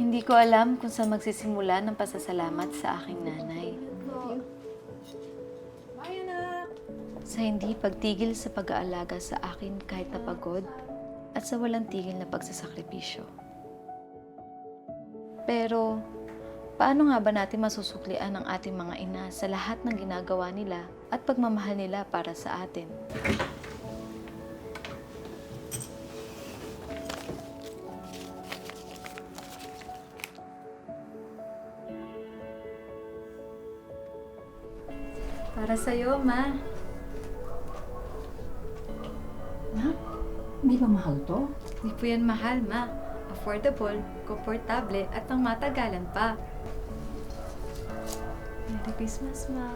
Hindi ko alam kung saan magsisimula ng pasasalamat sa aking nanay. Bye, anak! Sa hindi pagtigil sa pag-aalaga sa akin kahit napagod at sa walang tigil na pagsasakripisyo. Pero, paano nga ba natin masusuklian ang ating mga ina sa lahat ng ginagawa nila at pagmamahal nila para sa atin? Para sa'yo, Ma. Ha? Hindi ba mahal to? Hindi po yan mahal, Ma. Affordable, komportable, at pang matagalan pa. Merry Christmas, Ma.